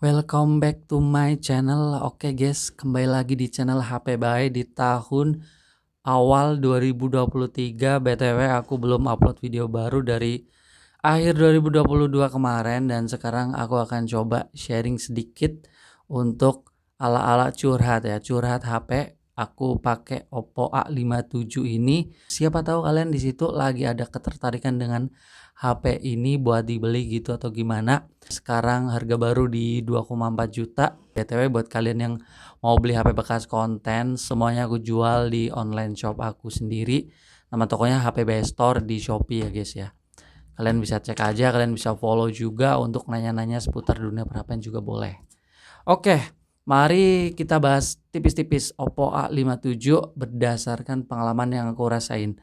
Welcome back to my channel. Oke guys, kembali lagi di channel HP Bae di tahun awal 2023. BTW aku belum upload video baru dari akhir 2022 kemarin, dan sekarang aku akan coba sharing sedikit untuk ala-ala curhat ya, curhat HP. Aku pakai Oppo A57 ini. Siapa tahu kalian di situ lagi ada ketertarikan dengan HP ini buat dibeli gitu atau gimana. Sekarang harga baru di 2,4 juta. BTW buat kalian yang mau beli HP bekas konten, semuanya aku jual di online shop aku sendiri. Nama tokonya HP Bae Store di Shopee ya guys ya. Kalian bisa cek aja, kalian bisa follow juga untuk nanya-nanya seputar dunia perhapan juga boleh. Oke, mari kita bahas tipis-tipis Oppo A57 berdasarkan pengalaman yang aku rasain.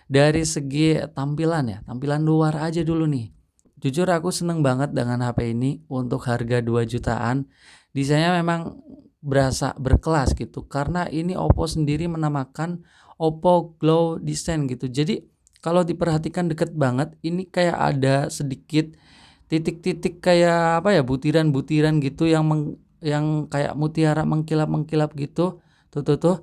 Dari segi tampilan ya, tampilan luar aja dulu nih. Jujur aku seneng banget dengan HP ini untuk harga 2 jutaan. Desainnya memang berasa berkelas gitu, karena ini Oppo sendiri menamakan Oppo Glow Design gitu. Jadi kalau diperhatikan deket banget, ini kayak ada sedikit titik-titik kayak apa ya, butiran-butiran gitu yang kayak mutiara mengkilap-mengkilap gitu. Tuh.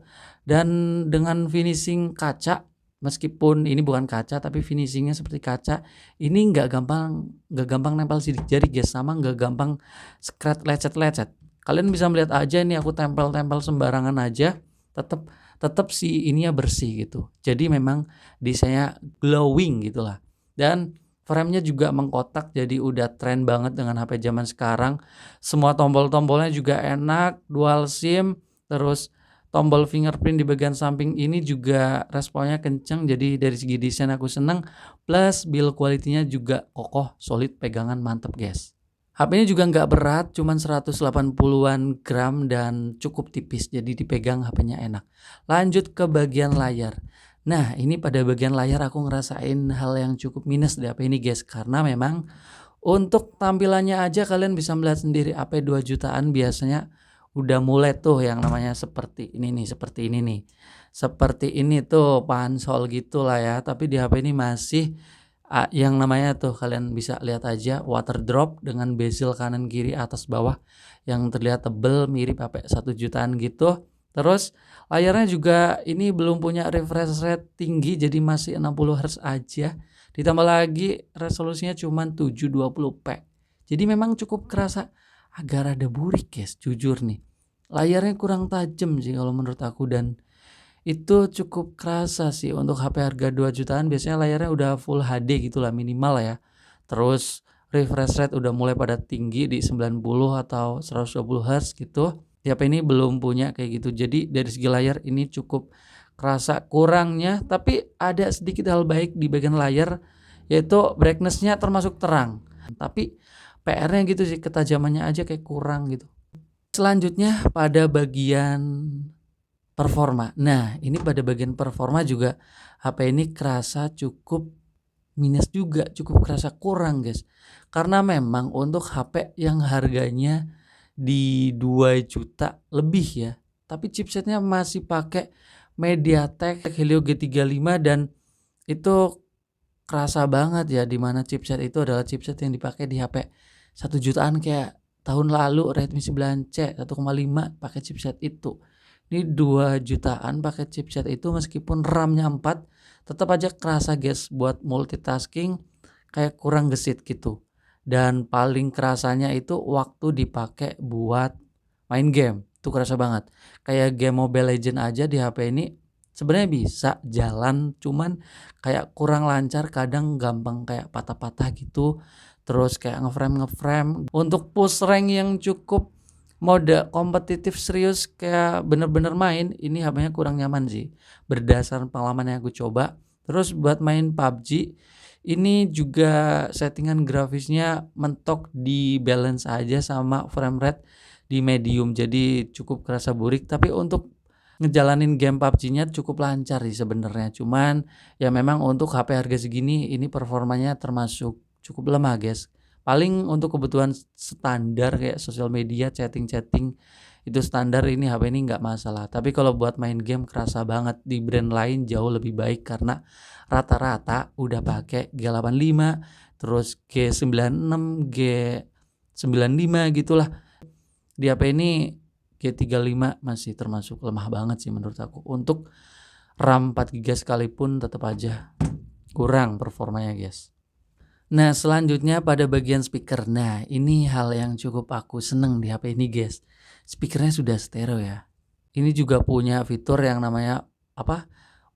Dan dengan finishing kaca, meskipun ini bukan kaca tapi finishingnya seperti kaca, ini nggak gampang nempel sidik jari guys, sama nggak gampang scratch lecet-lecet. Kalian bisa melihat aja ini aku tempel-tempel sembarangan aja, tetap tetap si ininya bersih gitu. Jadi memang desainnya glowing gitulah. Dan frame-nya juga mengkotak, jadi udah tren banget dengan HP zaman sekarang. Semua tombol-tombolnya juga enak, dual SIM, terus tombol fingerprint di bagian samping ini juga responnya kenceng. Jadi dari segi desain aku seneng, plus build quality-nya juga kokoh, solid, pegangan mantep guys. HP-nya juga nggak berat, cuman 180-an gram dan cukup tipis, jadi dipegang HP-nya enak. Lanjut ke bagian layar. Nah, ini pada bagian layar aku ngerasain hal yang cukup minus di HP ini guys, karena memang untuk tampilannya aja kalian bisa melihat sendiri, HP 2 jutaan biasanya udah mulai tuh yang namanya seperti ini nih, seperti ini nih. Seperti ini tuh pansol gitulah ya, tapi di HP ini masih yang namanya tuh kalian bisa lihat aja water drop dengan bezel kanan kiri atas bawah yang terlihat tebel mirip HP 1 jutaan gitu. Terus layarnya juga ini belum punya refresh rate tinggi, jadi masih 60 Hz aja. Ditambah lagi resolusinya cuma 720p. Jadi memang cukup kerasa agak rada burik guys, jujur nih. Layarnya kurang tajam sih kalau menurut aku, dan itu cukup kerasa sih untuk HP harga 2 jutaan. Biasanya layarnya udah full HD gitulah minimal ya. Terus refresh rate udah mulai pada tinggi di 90 atau 120 Hz gitu. Di HP ini belum punya kayak gitu. Jadi dari segi layar ini cukup kerasa kurangnya, tapi ada sedikit hal baik di bagian layar, yaitu brightness-nya termasuk terang. Tapi PR-nya gitu sih, ketajamannya aja kayak kurang gitu. Selanjutnya pada bagian performa. Nah, ini pada bagian performa juga HP ini kerasa cukup minus juga, cukup kerasa kurang guys. Karena memang untuk HP yang harganya di 2 juta lebih ya, tapi chipsetnya masih pakai MediaTek Helio G35, dan itu kerasa banget ya, dimana chipset itu adalah chipset yang dipakai di HP 1 jutaan kayak tahun lalu Redmi 9C 1,5 pakai chipset itu. Ini 2 jutaan pakai chipset itu, meskipun RAM-nya 4, tetap aja kerasa guys buat multitasking kayak kurang gesit gitu. Dan paling kerasanya itu waktu dipakai buat main game. Itu kerasa banget. Kayak game Mobile Legend aja di HP ini sebenarnya bisa jalan, cuman kayak kurang lancar, kadang gampang kayak patah-patah gitu. Terus kayak ngeframe. Untuk push rank yang cukup mode kompetitif serius kayak bener-bener main, ini HP-nya kurang nyaman sih berdasarkan pengalaman yang aku coba. Terus buat main PUBG ini juga settingan grafisnya mentok di balance aja sama frame rate di medium, jadi cukup kerasa burik. Tapi untuk ngejalanin game PUBG-nya cukup lancar sih sebenarnya. Cuman ya memang untuk HP harga segini ini performanya termasuk cukup lemah guys. Paling untuk kebutuhan standar kayak sosial media, chatting-chatting itu standar, ini HP ini nggak masalah. Tapi kalau buat main game kerasa banget. Di brand lain jauh lebih baik karena rata-rata udah pakai G85, terus G96, G95 gitulah. Di HP ini G35 masih termasuk lemah banget sih menurut aku. Untuk RAM 4 GB sekalipun tetap aja kurang performanya guys. Nah selanjutnya pada bagian speaker. Nah ini hal yang cukup aku seneng di HP ini guys. Speakernya sudah stereo ya. Ini juga punya fitur yang namanya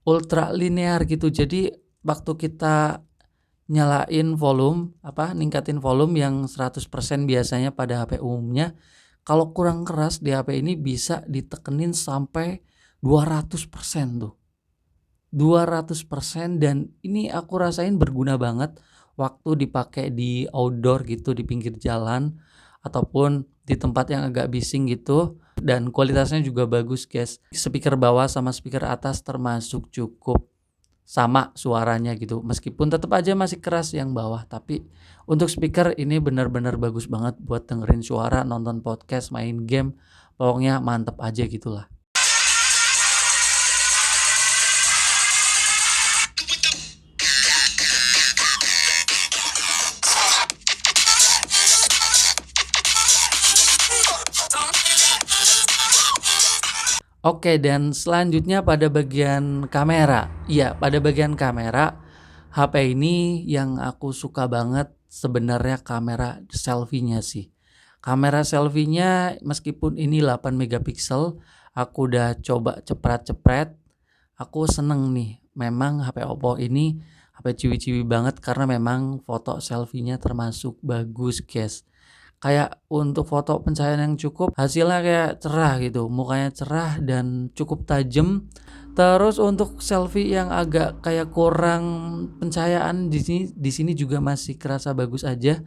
ultra linear gitu. Jadi waktu kita nyalain volume, ningkatin volume yang 100% biasanya pada HP umumnya, kalau kurang keras di HP ini bisa ditekenin sampai 200% tuh. 200%, dan ini aku rasain berguna banget waktu dipakai di outdoor gitu, di pinggir jalan ataupun di tempat yang agak bising gitu, dan kualitasnya juga bagus guys. Speaker bawah sama speaker atas termasuk cukup sama suaranya gitu, meskipun tetap aja masih keras yang bawah, tapi untuk speaker ini benar-benar bagus banget buat dengerin suara, nonton podcast, main game, pokoknya mantep aja gitulah. Oke, dan selanjutnya pada bagian kamera. Iya, pada bagian kamera, HP ini yang aku suka banget sebenarnya kamera selfie-nya sih. Kamera selfie-nya meskipun ini 8 megapiksel, aku udah coba cepret-cepret, aku seneng nih. Memang HP Oppo ini HP ciwi-ciwi banget karena memang foto selfie-nya termasuk bagus, guys. Kayak untuk foto pencahayaan yang cukup, hasilnya kayak cerah gitu, mukanya cerah dan cukup tajam. Terus untuk selfie yang agak kayak kurang pencahayaan di sini juga masih kerasa bagus aja.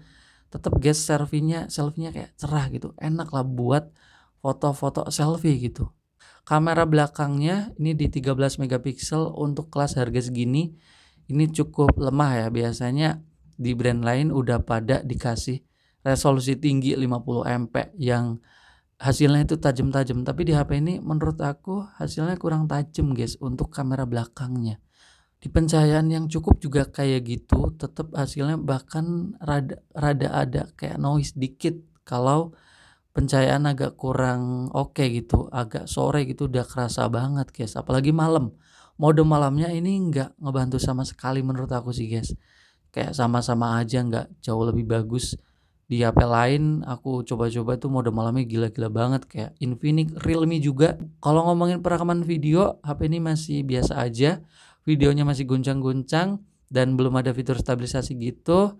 Tetap guys, selfie-nya kayak cerah gitu. Enak lah buat foto-foto selfie gitu. Kamera belakangnya ini di 13 megapiksel untuk kelas harga segini. Ini cukup lemah ya. Biasanya di brand lain udah pada dikasih resolusi tinggi 50 MP yang hasilnya itu tajam-tajam, tapi di HP ini menurut aku hasilnya kurang tajam guys untuk kamera belakangnya. Di pencahayaan yang cukup juga kayak gitu, tetap hasilnya bahkan rada ada kayak noise dikit kalau pencahayaan agak kurang oke gitu, agak sore gitu udah kerasa banget guys, apalagi malam. Mode malamnya ini nggak ngebantu sama sekali menurut aku sih guys. Kayak sama-sama aja, nggak jauh lebih bagus. Di HP lain aku coba-coba tuh mode malamnya gila-gila banget, kayak Infinix, Realme juga. Kalau ngomongin perekaman video, HP ini masih biasa aja. Videonya masih guncang-guncang dan belum ada fitur stabilisasi gitu.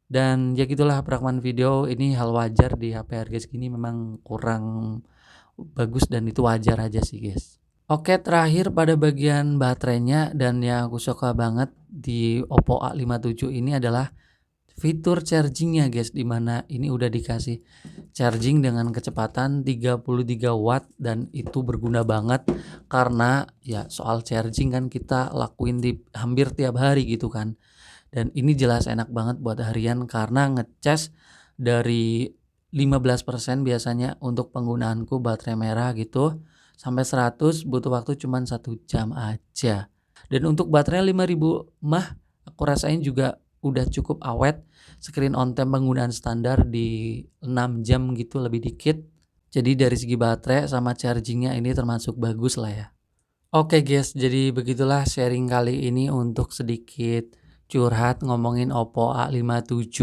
Dan ya gitulah, perekaman video ini hal wajar di HP harga segini, memang kurang bagus dan itu wajar aja sih guys. Oke, terakhir pada bagian baterainya, dan yang aku suka banget di Oppo A57 ini adalah fitur chargingnya guys, dimana ini udah dikasih charging dengan kecepatan 33 watt, dan itu berguna banget karena ya soal charging kan kita lakuin di hampir tiap hari gitu kan. Dan ini jelas enak banget buat harian karena ngecas dari 15% biasanya untuk penggunaanku baterai merah gitu, sampai 100 butuh waktu cuma 1 jam aja. Dan untuk baterai 5000 mAh aku rasain juga udah cukup awet. Screen on time penggunaan standar di 6 jam gitu, lebih dikit. Jadi dari segi baterai sama chargingnya ini termasuk bagus lah ya. Oke guys, jadi begitulah sharing kali ini untuk sedikit curhat ngomongin Oppo A57.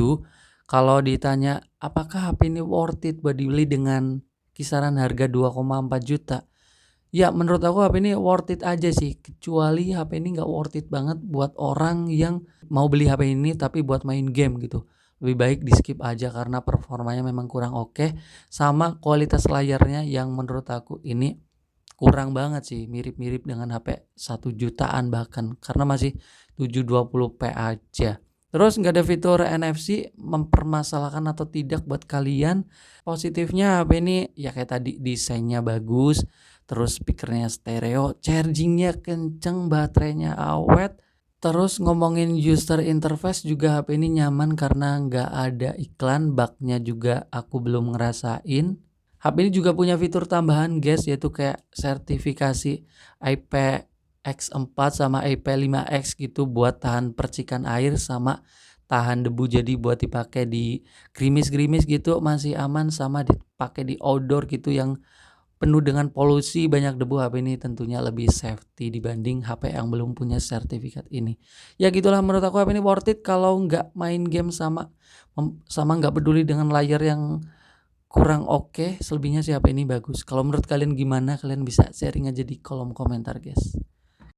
Kalau ditanya apakah HP ini worth it buat dibeli dengan kisaran harga 2,4 juta? Ya menurut aku HP ini worth it aja sih, kecuali HP ini nggak worth it banget buat orang yang mau beli HP ini tapi buat main game gitu. Lebih baik di skip aja karena performanya memang kurang oke, sama kualitas layarnya yang menurut aku ini kurang banget sih, mirip-mirip dengan HP 1 jutaan bahkan, karena masih 720p aja. Terus nggak ada fitur NFC, mempermasalahkan atau tidak buat kalian? Positifnya HP ini ya kayak tadi, desainnya bagus, terus speakernya stereo, chargingnya kenceng, baterainya awet. Terus ngomongin user interface juga HP ini nyaman karena nggak ada iklan, bugnya juga aku belum ngerasain. HP ini juga punya fitur tambahan guys, yaitu kayak sertifikasi IPX4 sama IP5X gitu buat tahan percikan air sama tahan debu, jadi buat dipakai di gerimis-gerimis gitu masih aman, sama dipakai di outdoor gitu yang penuh dengan polusi, banyak debu. HP ini tentunya lebih safety dibanding HP yang belum punya sertifikat ini. Ya gitulah, menurut aku HP ini worth it kalau nggak main game sama nggak peduli dengan layar yang kurang oke. Selebihnya sih HP ini bagus. Kalau menurut kalian gimana? Kalian bisa sharing aja di kolom komentar, guys.